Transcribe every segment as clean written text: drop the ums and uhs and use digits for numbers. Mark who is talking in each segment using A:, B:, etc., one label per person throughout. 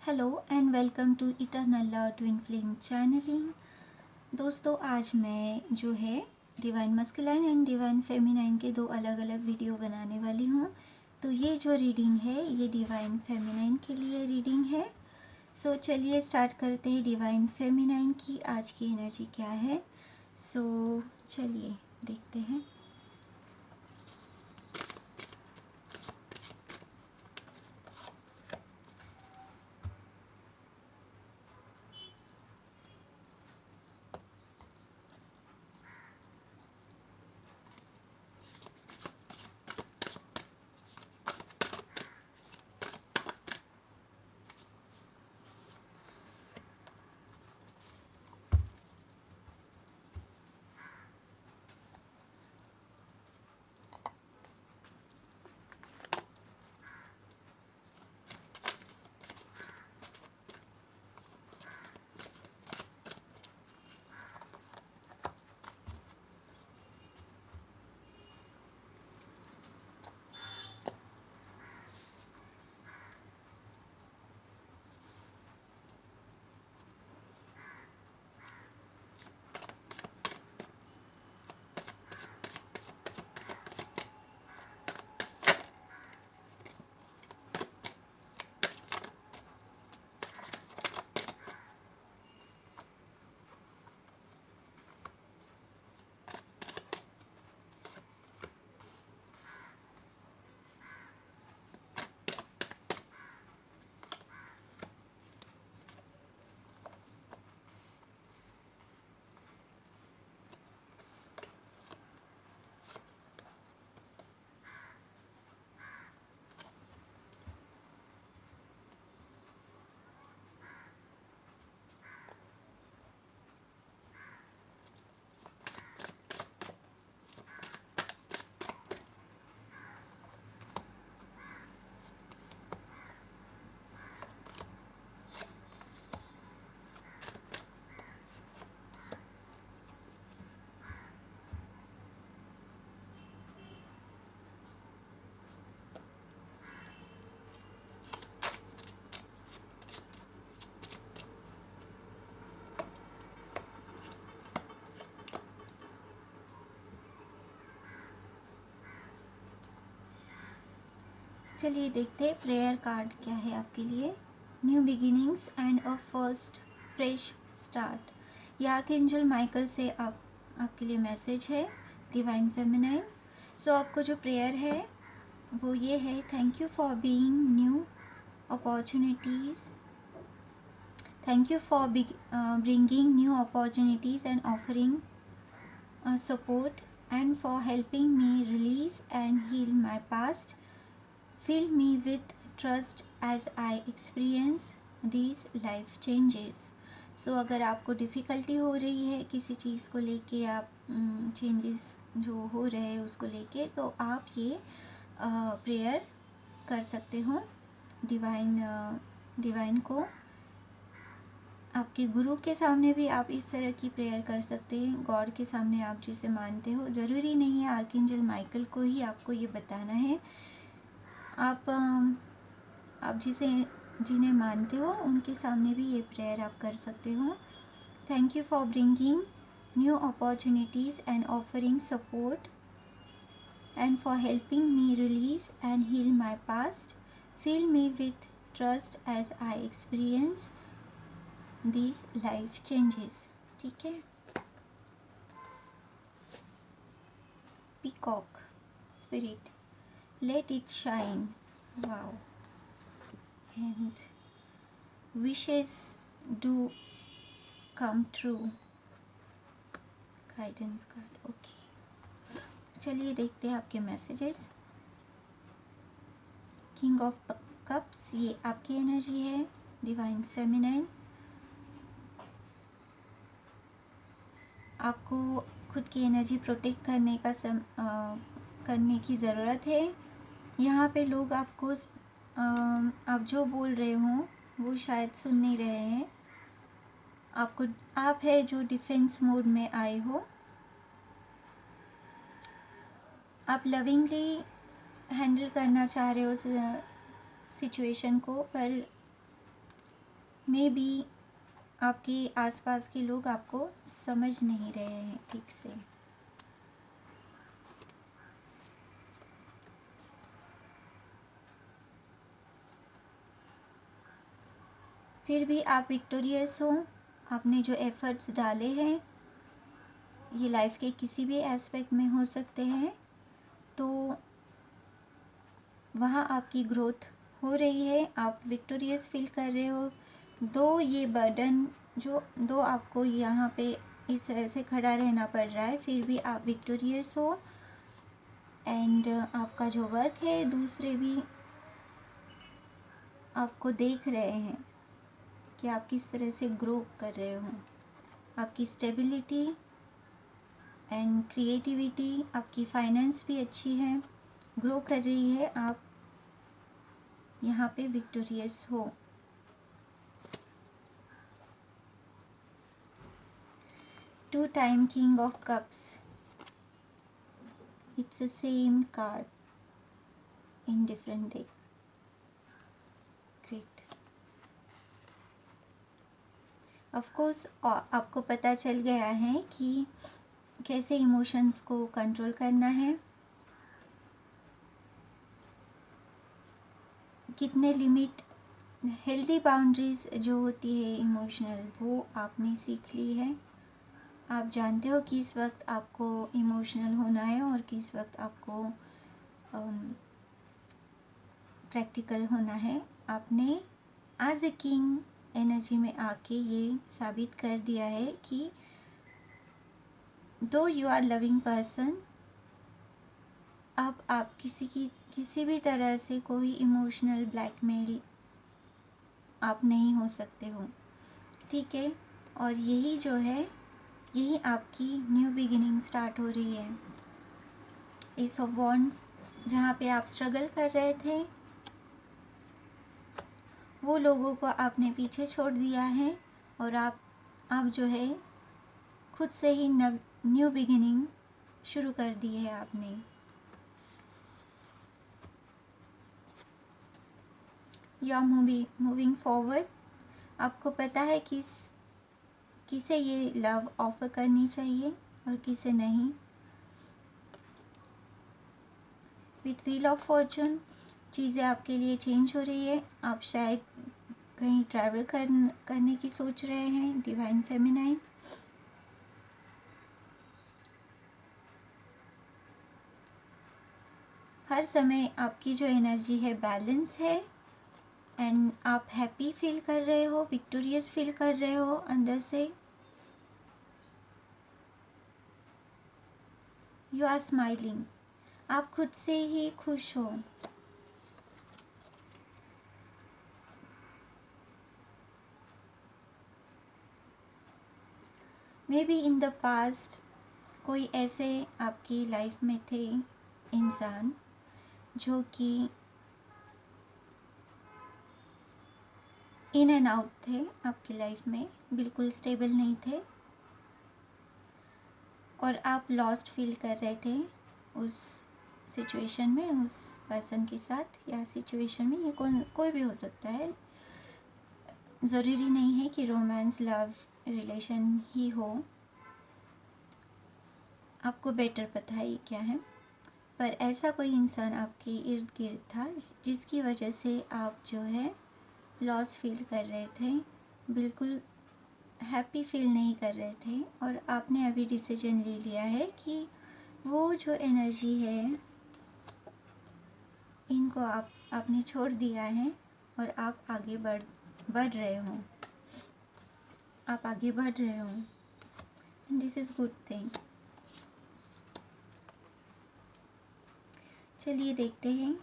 A: Hello and welcome to eternal love twin flame channelling. दोस्तों, आज मैं जो है divine masculine and divine feminine के दो अलग अलग वीडियो बनाने वाली हूँ। तो ये जो रीडिंग है ये डिवाइन फेमिनाइन के लिए रीडिंग है। सो चलिए स्टार्ट करते हैं डिवाइन फेमिनाइन की आज की एनर्जी क्या है। सो चलिए देखते हैं। चलिए देखते हैं प्रेयर कार्ड क्या है आपके लिए। New beginnings and a first fresh start. यह आर्कएंजल माइकल से आपके लिए मैसेज है डिवाइन फेमिनाइन। सो आपको जो प्रेयर है वो ये है, thank you for being new opportunities, thank you for bringing new opportunities and offering support and for helping me release and heal my past. Fill me with trust as I experience these life changes. सो अगर आपको difficulty हो रही है किसी चीज़ को लेके, आप changes जो हो रहे हैं उसको लेके, तो आप ये प्रेयर कर सकते हो डिवाइन को। आपके गुरु के सामने भी आप इस तरह की प्रेयर कर सकते हैं। गॉड के सामने आप जिसे मानते हो, ज़रूरी नहीं है आर्कएंजल माइकल को ही आपको ये बताना है। आप जिन्हें मानते हो उनके सामने भी ये प्रेयर आप कर सकते हो। Thank you for bringing new opportunities and offering support and for helping me release and heal my past. Fill me with trust as I experience these life changes. ठीक है। Peacock spirit, let it shine. Wow. And wishes do come true. Guidance card. Okay. चलिए देखते हैं आपके messages. King of cups, ये आपकी energy है divine feminine. आपको खुद की एनर्जी प्रोटेक्ट करने की ज़रूरत है। यहाँ पे लोग आपको आप जो बोल रहे हो वो शायद सुन नहीं रहे हैं। आप है जो डिफेंस मोड में आए हो। आप लविंगली हैंडल करना चाह रहे हो सिचुएशन को, पर मे बी आपके आसपास के लोग आपको समझ नहीं रहे हैं ठीक से। फिर भी आप विक्टोरियस हो। आपने जो एफ़र्ट्स डाले हैं, ये लाइफ के किसी भी एस्पेक्ट में हो सकते हैं, तो वहाँ आपकी ग्रोथ हो रही है, आप विक्टोरियस फील कर रहे हो। दो ये बर्डन दो आपको यहाँ पे इस तरह से खड़ा रहना पड़ रहा है, फिर भी आप विक्टोरियस हो। एंड आपका जो वर्क है, दूसरे भी आपको देख रहे हैं कि आप किस तरह से ग्रो कर रहे हो। आपकी स्टेबिलिटी एंड क्रिएटिविटी, आपकी फाइनेंस भी अच्छी है, ग्रो कर रही है, आप यहाँ पे विक्टोरियस हो। Two time king of cups, it's the same card in different day. Great. Of course आपको पता चल गया है कि कैसे इमोशंस को कंट्रोल करना है, कितने लिमिट, हेल्दी बाउंड्रीज जो होती है इमोशनल, वो आपने सीख ली है। आप जानते हो कि इस वक्त आपको इमोशनल होना है और किस वक्त आपको प्रैक्टिकल होना है। आपने एज ए किंग एनर्जी में आके ये साबित कर दिया है कि दो यू आर लविंग पर्सन, अब आप किसी भी तरह से कोई इमोशनल ब्लैकमेल आप नहीं हो सकते हो, ठीक है। और यही जो है, यही आपकी न्यू बिगिनिंग स्टार्ट हो रही है। एस ऑफ वॉन्ड्स, जहाँ पे आप स्ट्रगल कर रहे थे, वो लोगों को आपने पीछे छोड़ दिया है और आप जो है खुद से ही न्यू बिगिनिंग शुरू कर दी है आपने। You are moving forward. आपको पता है किसे ये लव ऑफर करनी चाहिए और किसे नहीं। विथ व्हील ऑफ फॉर्चून चीज़ें आपके लिए चेंज हो रही है। आप शायद कहीं ट्रैवल करने की सोच रहे हैं। डिवाइन फेमिनाइन, हर समय आपकी जो एनर्जी है बैलेंस है एंड आप हैप्पी फील कर रहे हो, विक्टोरियस फील कर रहे हो अंदर से। यू आर स्माइलिंग, आप खुद से ही खुश हो। May be in the past कोई ऐसे आपकी लाइफ में थे इंसान जो कि इन एंड आउट थे आपकी लाइफ में, बिल्कुल स्टेबल नहीं थे और आप लॉस्ट फील कर रहे थे उस सिचुएशन में, उस पर्सन के साथ या सिचुएशन में। ये कोई भी हो सकता है, ज़रूरी नहीं है कि रोमांस लव रिलेशन ही हो। आपको बेटर पता है ये क्या है, पर ऐसा कोई इंसान आपके इर्द गिर्द था जिसकी वजह से आप जो है लॉस फील कर रहे थे, बिल्कुल हैप्पी फील नहीं कर रहे थे। और आपने अभी डिसीजन ले लिया है कि वो जो एनर्जी है, इनको आपने छोड़ दिया है और आप आगे बढ़ रहे हो, आप आगे बढ़ रहे हो। This is good thing. चलिए देखते हैं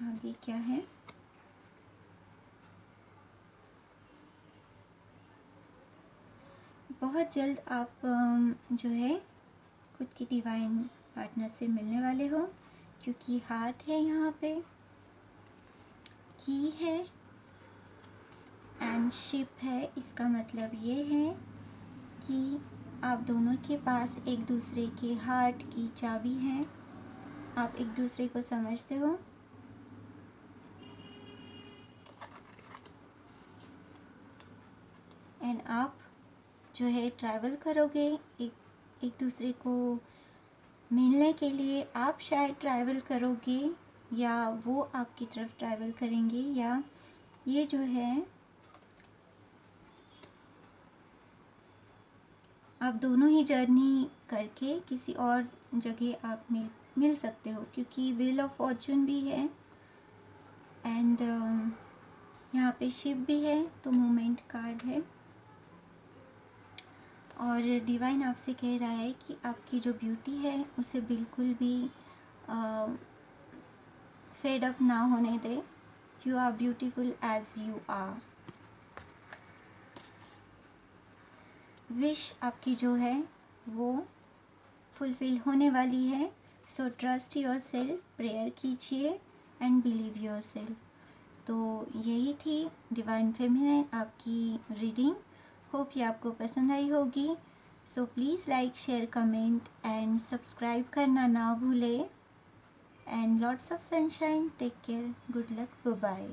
A: आगे क्या है। बहुत जल्द आप जो है खुद की डिवाइन पार्टनर से मिलने वाले हो, क्योंकि हार्ट है यहाँ पे, की है एंड शिप है। इसका मतलब ये है कि आप दोनों के पास एक दूसरे के हार्ट की चाबी है, आप एक दूसरे को समझते हो। एंड आप जो है ट्रैवल करोगे एक दूसरे को मिलने के लिए। आप शायद ट्रैवल करोगे या वो आपकी तरफ ट्रैवल करेंगे, या ये जो है आप दोनों ही जर्नी करके किसी और जगह आप मिल सकते हो, क्योंकि व्हील ऑफ फॉर्चून भी है एंड यहाँ पे शिप भी है, तो मूवमेंट कार्ड है। और डिवाइन आपसे कह रहा है कि आपकी जो ब्यूटी है उसे बिल्कुल भी फेड अप ना होने दे। You are beautiful as you are. Wish आपकी जो है वो फुलफिल होने वाली है। So trust yourself, prayer कीजिए एंड बिलीव योर सेल्फ। तो यही थी डिवाइन फेमिनिन आपकी रीडिंग। होप ये आपको पसंद आई होगी। So please like, share, comment and subscribe करना ना भूलें। And lots of sunshine. Take care, good luck, bye bye.